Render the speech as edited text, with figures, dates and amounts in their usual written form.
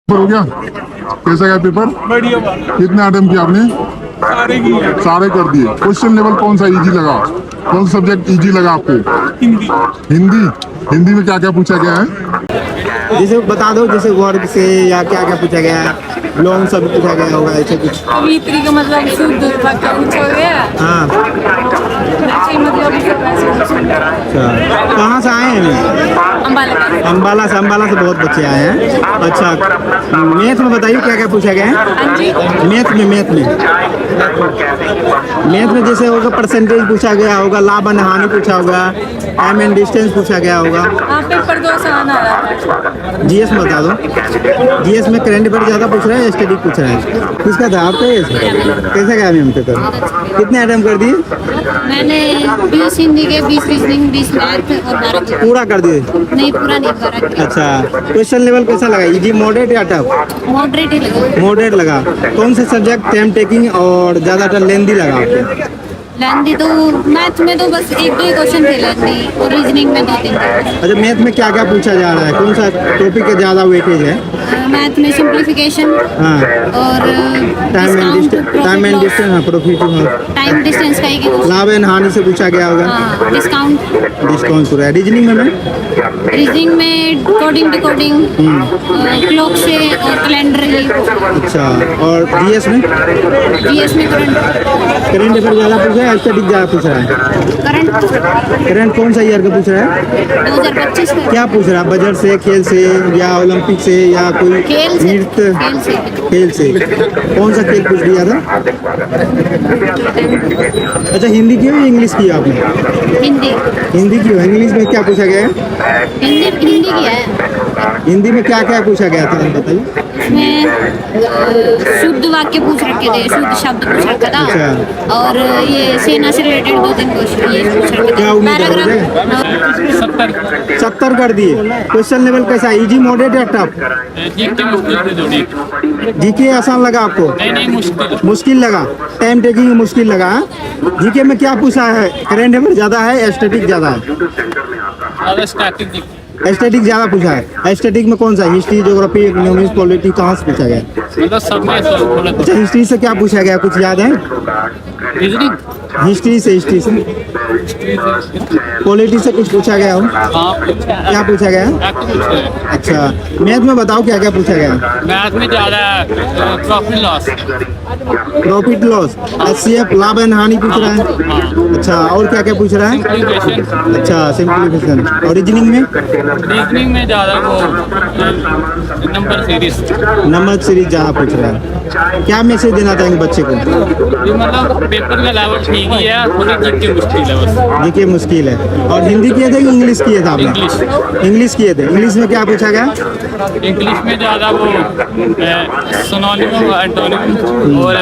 हो गया। कैसा गया पेपर? बढ़िया। कितने अटेम्प्ट किए आपने? सारे की है। सारे कर दिए। क्वेश्चन लेवल कौन सा इजी लगा? कौन सा सब्जेक्ट इजी लगा आपको? हिंदी। हिंदी। हिंदी में क्या क्या पूछा गया है? जैसे बता दो, जैसे वर्ग से या क्या क्या पूछा गया है, लोन सब पूछा गया होगा, ऐसे कुछ। कवित्री का मतलब शुद्ध वाक्य पूछा गया। हाँ, अच्छी मतलब अच्छा। कहाँ से आए हैं? अम्बाला का। अम्बाला से। अम्बाला से बहुत बच्चे आए हैं। अच्छा, मैथ में बताइए क्या क्या पूछा गया है? हाँ जी। मैथ में जैसे होगा परसेंटेज पूछा गया होगा, लाभ और हानि पूछा होगा, टाइम एंड डिस्टेंस पूछा गया होगा। हाँ, पेपर 2 आसान आ रहा था। जीएस में बता दो। जीएस में करंट अफेयर ज़्यादा पूछ रहा है, स्टैटिक पूछ रहा है? किसका था आपका? ये कैसा गया मैम पेपर? कितने अटेम्प्ट कर दिए? मैंने 20 हिंदी के, 20 रीजनिंग, 20 मैथ और 12 पूरा कर दिए? नहीं, पूरा नहीं करा। अच्छा, क्वेश्चन लेवल कैसा लगा? इजी, मॉडरेट या टफ? मॉडरेट ही लगा। मॉडरेट लगा। कौन से सब्जेक्ट टाइम टेकिंग और ज़्यादातर लेंदी लगा आपको? लेंदी तो मैथ में तो बस 1-2 ही क्वेश्चन थे लेंदी, और रीजनिंग में 2-3 थे। अच्छा, मैथ में क्या क्या पूछा जा रहा है? कौन सा टॉपिक का ज़्यादा वेटेज है? मैथ में सिंप्लीफिकेशन हाँ, और टाइम एंड डिस्टेंस। हाँ, प्रॉफिट और टाइम डिस्टेंस का ही क्वेश्चन। लाभ एंड हानि से पूछा गया होगा। हाँ, डिस्काउंट। पूरा है। रीजनिंग में मैम? रीजनिंग में कोडिंग डिकोडिंग, क्लॉक से और कैलेंडर ही। अच्छा, और जीएस में? जीएस में करंट अफेयर ज़्यादा पूछा है, स्टैटिक ज़्यादा पूछ रहा है? करंट कौन सा ईयर का पूछ रहा है? 2025 में। क्या पूछ रहा है? बजट से, खेल से, या ओलंपिक से, या कोई खेल से। नृत्य? खेल से। खेल से। कौन सा खेल पूछ दिया था? अच्छा, हिंदी की हो या इंग्लिश की आपने? हिंदी। हिंदी की हो। इंग्लिश में क्या पूछा गया है? हिंदी की है। हिंदी में क्या क्या पूछा गया था बताइए? इसमें शुद्ध वाक्य पूछ रखे थे, शुद्ध शब्द पूछ रखा था। अच्छा। और ये सेना से रिलेटेड 2-3 क्वेश्चन ये पूछ रखे थे। क्या उम्मीद है? पैराग्राफ 70 कर दिए। क्वेश्चन लेवल कैसा? इजी, मॉडरेट या टफ? जीके आसान लगा आपको? नहीं, मुश्किल लगा। टाइम टेकिंग मुश्किल लगा। जीके में क्या पूछा है? करंट अफेयर ज़्यादा है, स्टैटिक ज़्यादा है? स्टैटिक ज़्यादा पूछा है। स्टैटिक में कौन सा? हिस्ट्री, ज्योग्राफी, इकोनॉमिक्स, पॉलिटी, कहाँ से पूछा गया? मतलब सब में थोड़ा। अच्छा, हिस्ट्री से क्या पूछा गया? कुछ याद है? रीजनिंग। हिस्ट्री से पॉलिटी से कुछ पूछा गया हो? क्या पूछा गया? अच्छा, मैथ में बताओ क्या क्या पूछा गया? मैथ में ज़्यादा प्रॉफिट लॉस, एचसीएफ, लाभ एंड हानि पूछ रहा है। अच्छा, और क्या क्या पूछ रहा है? अच्छा, सिंप्लीफिकेशन। और रीजनिंग में ज़्यादा वो नंबर सीरीज ज़्यादा पूछ रहा है। क्या मैसेज देना चाहेंगे बच्चे को? ये मतलब पेपर का लेवल ठीक ही है, थोड़ी जीके मुश्किल है बस। जीके मुश्किल है। और हिंदी किए थे कि इंग्लिश किए थे आपने? इंग्लिश किए थे। इंग्लिश में क्या पूछा गया? इंग्लिश में ज़्यादा वो सिनोनिम, एंटोनिम और